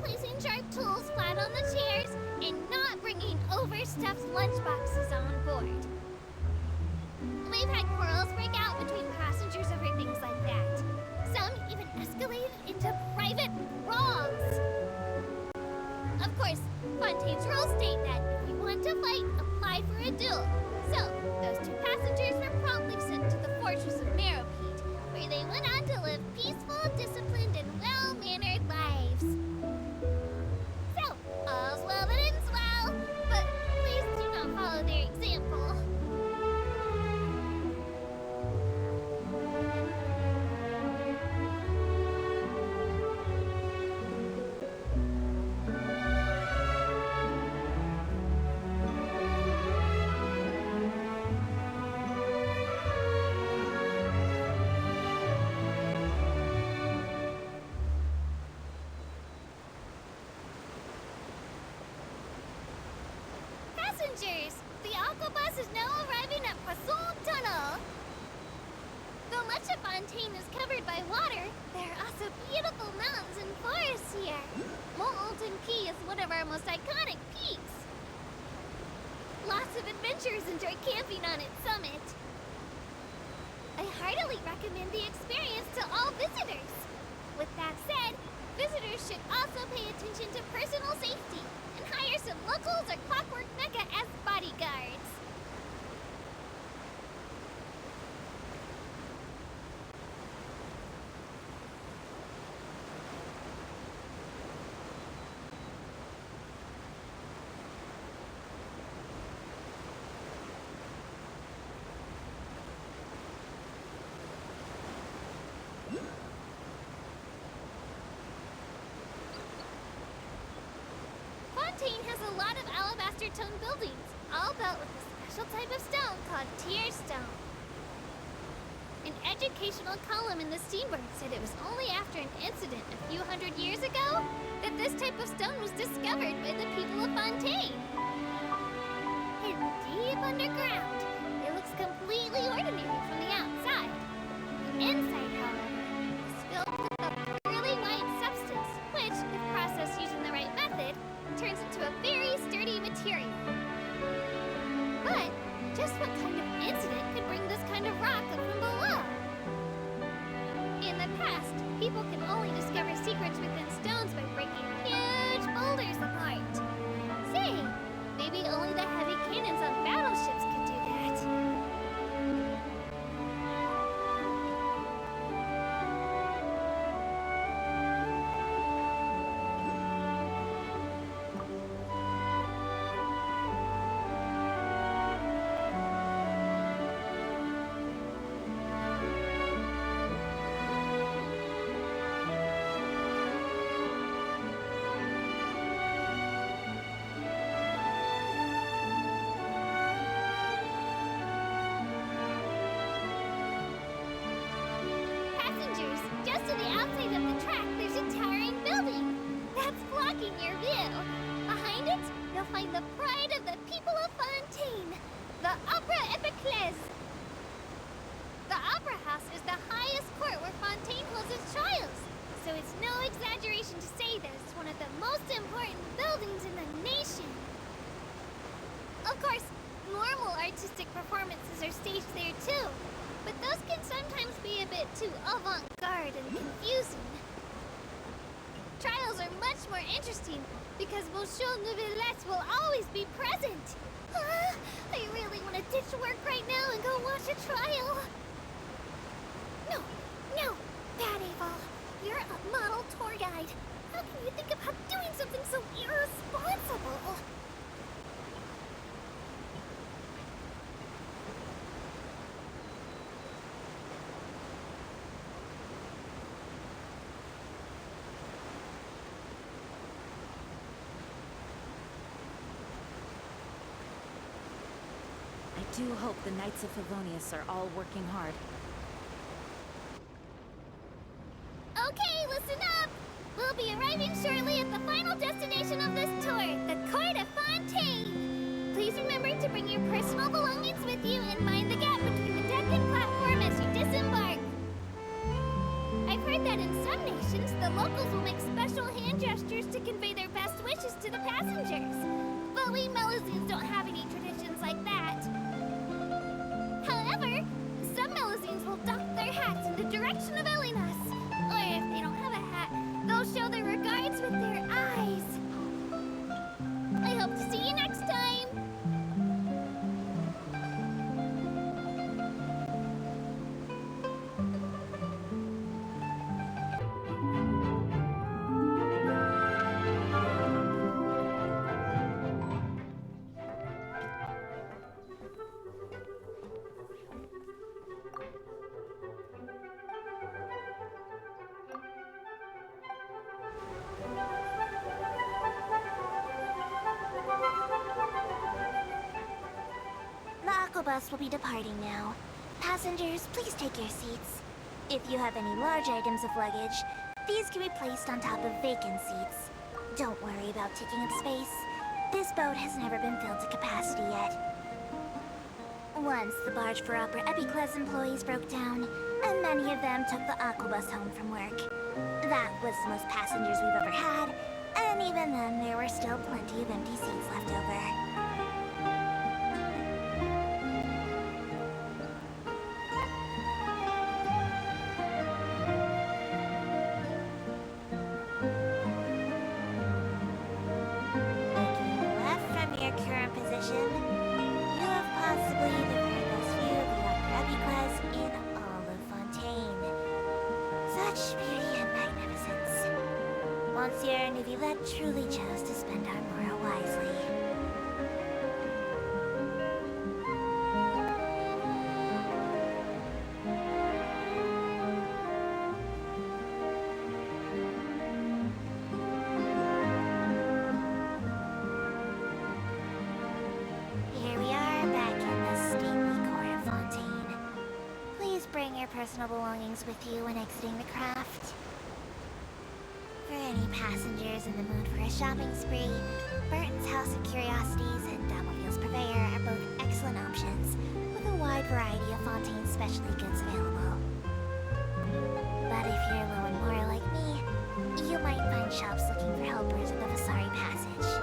placing sharp tools flat on the chairs, and not bringing overstuffed lunchboxes on board. We've had quarrels break out between passengers over things like that. Some even escalated into private brawls. Of course, Fontaine's rules state that if you want to fight, apply for a duel. So, those two passengers were promptly sent to the fortress of Meropede, where they went on to live peaceful, disciplined, and well-mannered lives. So, all's well that ends well, but please do not follow their example. Passengers, the Aquabus is now arriving at Poisson Tunnel. Though much of Fontaine is covered by water, there are also beautiful mountains and forests here. Molten Key is one of our most iconic peaks. Lots of adventurers enjoy camping on its summit. I heartily recommend the experience to all visitors. With that said, visitors should also pay attention to personal safety and hire some locals or Clockwork Mecha as bodyguards. Fontaine has a lot of alabaster tone buildings, all built with a special type of stone called tier stone. An educational column in the Steambird said it was only after an incident a few hundred years ago that this type of stone was discovered by the people of Fontaine. Hidden deep underground, it looks completely ordinary from the outside. The inside, however, is filled with a pearly white substance, which, if processed using the right method, turns into a very sturdy material. But just what kind of incident could bring this kind of rock up from below? In the past, people can only discover secrets within stones by breaking huge boulders apart. Say, maybe only the heavy cannons on battleships could do that. Just to the outside of the track, there's a towering building. That's blocking your view. Behind it, you'll find the pride of the people of Fontaine, the Opera Epiclese. The Opera House is the highest court where Fontaine holds its trials, so it's no exaggeration to say that it's one of the most important buildings in the nation. Of course, normal artistic performances are staged there too, but those can sometimes be a bit too avant-garde and confusing. Trials are much more interesting because Monsieur Nouvellette will always be present. I really want to ditch work right now and go watch a trial. No, Bad Ava, you're a model tour guide. How can you think about doing something so irresponsible? I do hope the Knights of Favonius are all working hard. Okay, listen up! We'll be arriving shortly at the final destination of this tour, the Court of Fontaine! Please remember to bring your personal belongings with you and mind the gap between the deck and platform as you disembark. I've heard that in some nations, the locals will make special hand hand gestures to convey their best wishes to the passengers. But we Melazines don't have any traditions like that. However, some Melazines will dock their hats in the direction of Elinas. Or if they don't have a hat, they'll show their regards with their eyes. I hope to see you next time! The bus will be departing now. Passengers, please take your seats. If you have any large items of luggage, these can be placed on top of vacant seats. Don't worry about taking up space. This boat has never been filled to capacity yet. Once the barge for Opera Epiclese employees broke down, and many of them took the Aquabus home from work. That was the most passengers we've ever had, and even then there were still plenty of empty seats left over. You have possibly the very best view of the Opera Epiclese in all of Fontaine. Such beauty and magnificence. Monsieur Neuvillette truly chose to spend our morrow wisely. Personal belongings with you when exiting the craft. For any passengers in the mood for a shopping spree, Burton's House of Curiosities and Damovil's Purveyor are both excellent options, with a wide variety of Fontaine's specialty goods available. But if you're low and moral like me, you might find shops looking for helpers in the Vasari Passage.